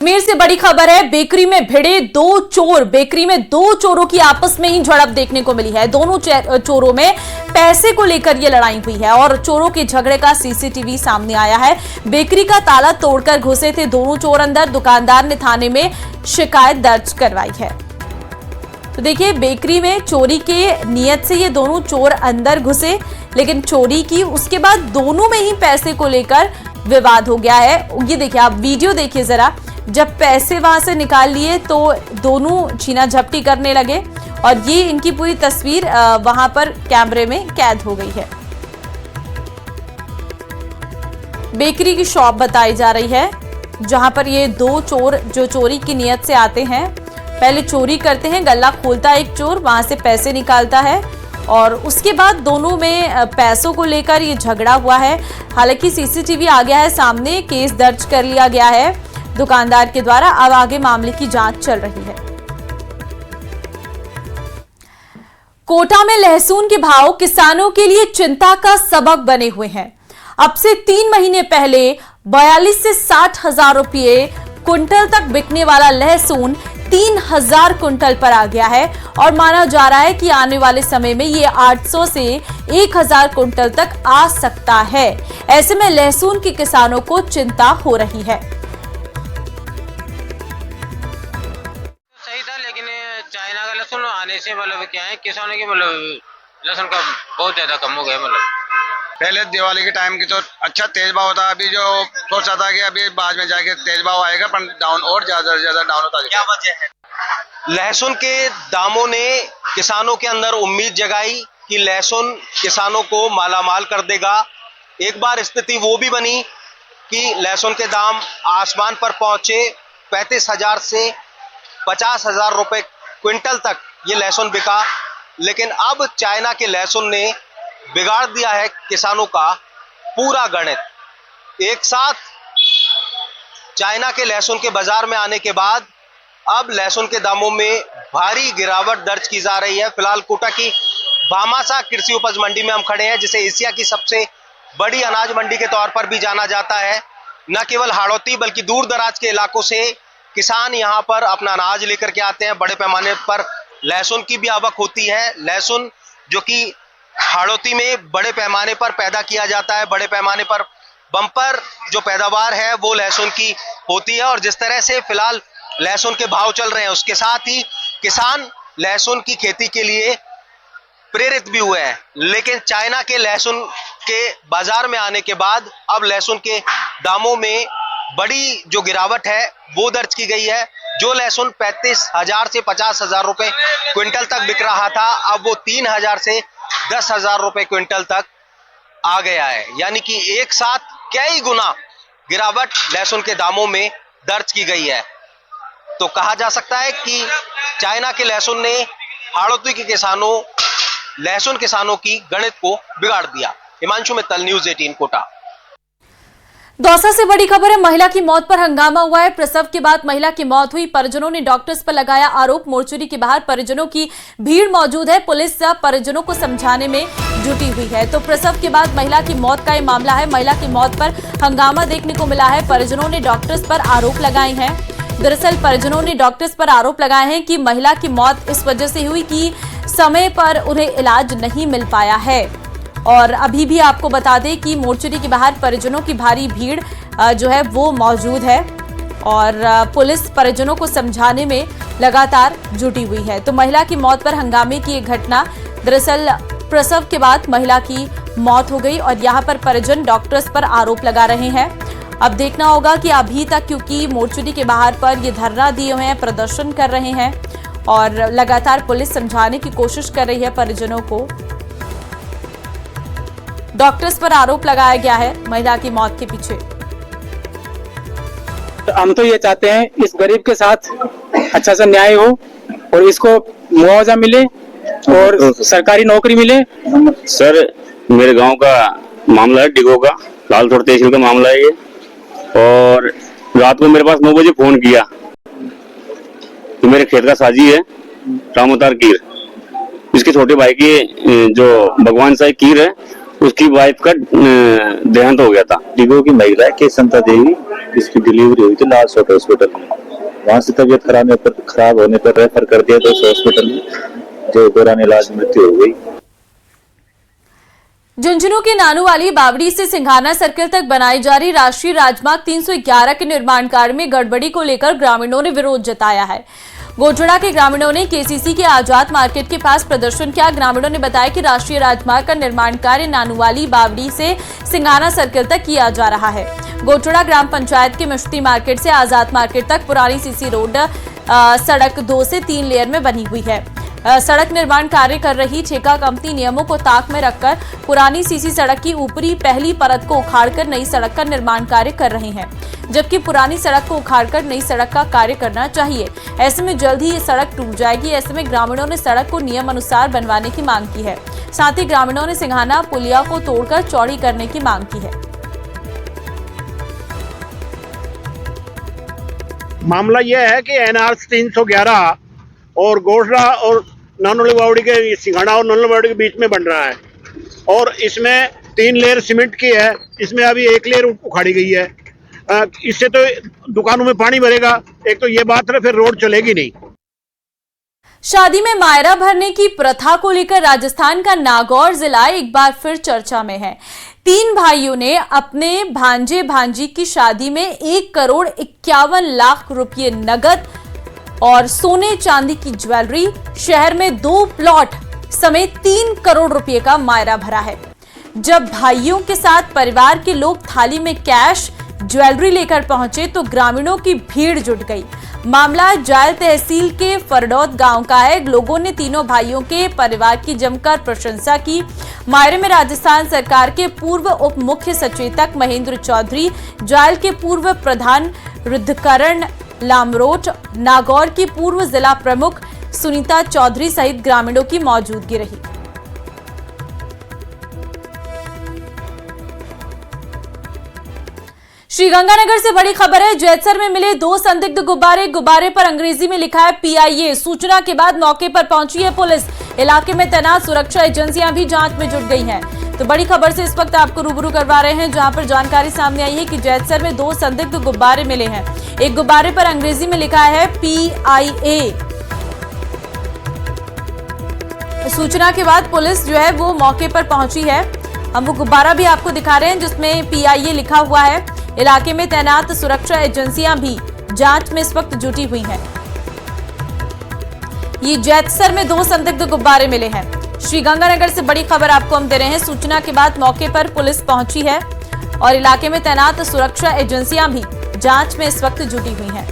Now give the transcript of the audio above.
अजमेर से बड़ी खबर है। बेकरी में भिड़े दो चोर। बेकरी में दो चोरों की आपस में ही झड़प देखने को मिली है। दोनों चोरों में पैसे को लेकर ये लड़ाई हुई है और चोरों के झगड़े का सीसीटीवी सामने आया है। बेकरी का ताला तोड़कर घुसे थे दोनों चोर अंदर। दुकानदार ने थाने में शिकायत दर्ज करवाई है। तो देखिए, बेकरी में चोरी के नियत से ये दोनों चोर अंदर घुसे, लेकिन चोरी की उसके बाद दोनों में ही पैसे को लेकर विवाद हो गया है। ये देखिए, आप वीडियो देखिए जरा। जब पैसे वहां से निकाल लिए तो दोनों छीना झपटी करने लगे और ये इनकी पूरी तस्वीर वहां पर कैमरे में कैद हो गई है। बेकरी की शॉप बताई जा रही है जहां पर ये दो चोर जो चोरी की नियत से आते हैं, पहले चोरी करते हैं। गल्ला खोलता है एक चोर, वहां से पैसे निकालता है और उसके बाद दोनों में पैसों को लेकर ये झगड़ा हुआ है। हालांकि सीसीटीवी आ गया है सामने, केस दर्ज कर लिया गया है दुकानदार के द्वारा। अब आगे मामले की जांच चल रही है। कोटा में लहसुन के भाव किसानों के लिए चिंता का सबब बने हुए हैं। अब से 3 महीने पहले 42 से 60 हजार रुपये क्विंटल तक बिकने वाला लहसुन 3000 क्विंटल पर आ गया है और माना जा रहा है कि आने वाले समय में ये 800 से 1000 क्विंटल तक आ सकता है। ऐसे में लहसुन के किसानों को चिंता हो रही है। सही था, लेकिन चाइना का लहसुन आने से मतलब क्या है, किसानों के मतलब लहसुन का बहुत ज्यादा कम हो गया। मतलब पहले दिवाली के टाइम की तो अच्छा तेज भाव था। अभी जो सोचा था कि अभी बाद में जाके तेज भाव आएगा, पर डाउन और ज्यादा से ज्यादा डाउन होता। क्या वजह है? लहसुन के दामों ने किसानों के अंदर उम्मीद जगाई कि लहसुन किसानों को मालामाल कर देगा। एक बार स्थिति वो भी बनी कि लहसुन के दाम आसमान पर पहुंचे। 35,000 से 50,000 रुपए क्विंटल तक ये लहसुन बिका। लेकिन अब चाइना के लहसुन ने बिगाड़ दिया है किसानों का पूरा गणित। एक साथ चाइना के लहसुन के बाजार में आने के बाद अब लहसुन के दामों में भारी गिरावट दर्ज की जा रही है। फिलहाल कोटा की भामाशाह कृषि उपज मंडी में हम खड़े हैं, जिसे एशिया की सबसे बड़ी अनाज मंडी के तौर पर भी जाना जाता है। न केवल हाड़ौती बल्कि दूर दराज के इलाकों से किसान यहाँ पर अपना अनाज लेकर के आते हैं। बड़े पैमाने पर लहसुन की भी आवक होती है। लहसुन जो कि हाड़ौती में बड़े पैमाने पर पैदा किया जाता है, बड़े पैमाने पर बम्पर जो पैदावार है वो लहसुन की होती है। और जिस तरह से फिलहाल लहसुन के भाव चल रहे हैं, उसके साथ ही किसान लहसुन की खेती के लिए प्रेरित भी हुए हैं। लेकिन चाइना के लहसुन के बाजार में आने के बाद अब लहसुन के दामों में बड़ी जो गिरावट है वो दर्ज की गई है। जो लहसुन 35,000 से 50,000 रुपए क्विंटल तक बिक रहा था, अब वो 3,000 से 10,000 रुपए क्विंटल तक आ गया है। यानी कि एक साथ कई गुना गिरावट लहसुन के दामों में दर्ज की गई है। तो कहा जा सकता है कि चाइना के लहसुन ने हाड़ौती के किसानों, लहसुन किसानों की गणित को बिगाड़ दिया। हिमांशु मित्तल, न्यूज़ 18 कोटा। दौसा से बड़ी खबर है। महिला की मौत पर हंगामा हुआ है। प्रसव के बाद महिला की मौत हुई। परिजनों ने डॉक्टर्स पर लगाया आरोप। मोर्चरी के बाहर परिजनों की भीड़ मौजूद है। पुलिस परिजनों को समझाने में जुटी हुई है। तो प्रसव के बाद महिला की मौत का ये मामला है। महिला की मौत पर हंगामा देखने को मिला है। परिजनों ने डॉक्टर्स पर आरोप लगाए हैं। दरअसल परिजनों ने डॉक्टर्स पर आरोप लगाए हैं कि महिला की मौत इस वजह से हुई कि समय पर उन्हें इलाज नहीं मिल पाया है। और अभी भी आपको बता दें कि मोर्चरी के बाहर परिजनों की भारी भीड़ जो है वो मौजूद है और पुलिस परिजनों को समझाने में लगातार जुटी हुई है। तो महिला की मौत पर हंगामे की एक घटना, दरअसल प्रसव के बाद महिला की मौत हो गई और यहाँ पर परिजन डॉक्टर्स पर आरोप लगा रहे हैं। अब देखना होगा कि अभी तक, क्योंकि मोर्चरी के बाहर पर ये धरना दिए हुए हैं, प्रदर्शन कर रहे हैं और लगातार पुलिस समझाने की कोशिश कर रही है परिजनों को। डॉक्टर्स पर आरोप लगाया गया है महिला की मौत के पीछे। हम तो ये चाहते हैं इस गरीब के साथ अच्छा सा न्याय हो और इसको मुआवजा मिले और सरकारी नौकरी मिले। सर, मेरे गांव का मामला है, डिगो का लालथोड़ तहसील का मामला है ये। और रात को मेरे पास 9 बजे फोन किया कि मेरे खेत का साजी है रामोतार कीर, इसके छोटे भाई की जो भगवान साई कीर है, उसकी वाइफ का देहांत हो गया था। डिगो की महिला के संता देवी इसकी डिलीवरी हुई थी लालसोट हॉस्पिटल में। वहां से तबीयत खराब होने पर रेफर कर दिया तो उस हॉस्पिटल में, जो दौरान इलाज मृत्यु हो गई। झुंझुनू के नानूवाली बावड़ी से सिंघाना सर्किल तक बनाई जा रही राष्ट्रीय राजमार्ग 311 के निर्माण कार्य में गड़बड़ी को लेकर ग्रामीणों ने विरोध जताया है। गोचड़ा के ग्रामीणों ने केसीसी के आजाद मार्केट के पास प्रदर्शन किया। ग्रामीणों ने बताया कि राष्ट्रीय राजमार्ग का निर्माण कार्य नानूवाली बावड़ी से सिंघाना सर्किल तक किया जा रहा है। गोचड़ा ग्राम पंचायत के मश्ती मार्केट से आजाद मार्केट तक पुरानी सीसी रोड सड़क 2 से 3 लेयर में बनी हुई है। सड़क निर्माण कार्य कर रही ठेका कंपनी नियमों को ताक में रखकर पुरानी सीसी सड़क की ऊपरी पहली परत को उखाड़कर नई सड़क का निर्माण कार्य कर रहे हैं, जबकि पुरानी सड़क को उखाड़कर नई सड़क का कार्य करना चाहिए। ऐसे में जल्द ही ये सड़क टूट जाएगी। ऐसे में ग्रामीणों ने सड़क को नियम अनुसार बनवाने की मांग की है। साथ ही ग्रामीणों ने सिंघाना पुलिया को तोड़कर चौड़ी करने की मांग की है। मामला यह है कि एनआर 311 और गोचड़ा और नानूवाली बावड़ी के सिंघाना और नानूवाली बावड़ी के बीच में बन रहा है, और इसमें 3 लेयर सीमेंट की है। इसमें अभी 1 लेयर उखाड़ी गई है। इससे तो दुकानों में पानी भरेगा, एक तो ये बात है, फिर रोड चलेगी नहीं। शादी में मायरा भरने की प्रथा को लेकर राजस्थान का नागौर जिला एक बार फिर चर्चा में है। 3 भाइयों ने अपने भांजे भांजी की शादी में 1,51,00,000 रुपये नगद और सोने चांदी की ज्वेलरी, शहर में 2 प्लॉट समेत 3 करोड़ रुपए का मायरा भरा है। जब भाइयों के साथ परिवार के लोग थाली में कैश ज्वेलरी लेकर पहुंचे तो ग्रामीणों की भीड़ जुट गई। मामला जायल तहसील के फरडौत गांव का है। लोगों ने तीनों भाइयों के परिवार की जमकर प्रशंसा की। मायरे में राजस्थान सरकार के पूर्व उप मुख्य सचेतक महेंद्र चौधरी, जायल के पूर्व प्रधान रुद्रकरण लामरोट, नागौर की पूर्व जिला प्रमुख सुनीता चौधरी सहित ग्रामीणों की मौजूदगी रही। श्रीगंगानगर से बड़ी खबर है। जैतसर में मिले 2 संदिग्ध गुब्बारे पर अंग्रेजी में लिखा है PIA। सूचना के बाद मौके पर पहुंची है पुलिस। इलाके में तैनात सुरक्षा एजेंसियां भी जांच में जुट गई हैं। तो बड़ी खबर से इस वक्त आपको रूबरू करवा रहे हैं, जहां पर जानकारी सामने आई है कि जैतसर में 2 संदिग्ध गुब्बारे मिले हैं। एक गुब्बारे पर अंग्रेजी में लिखा है PIA। सूचना के बाद पुलिस जो है वो मौके पर पहुंची है। हम वो गुब्बारा भी आपको दिखा रहे हैं जिसमें PIA लिखा हुआ है। इलाके में तैनात सुरक्षा एजेंसियां भी जांच में इस वक्त जुटी हुई हैं। ये जैतसर में 2 संदिग्ध गुब्बारे मिले हैं। श्रीगंगानगर से बड़ी खबर आपको हम दे रहे हैं। सूचना के बाद मौके पर पुलिस पहुंची है और इलाके में तैनात सुरक्षा एजेंसियां भी जांच में इस वक्त जुटी हुई हैं।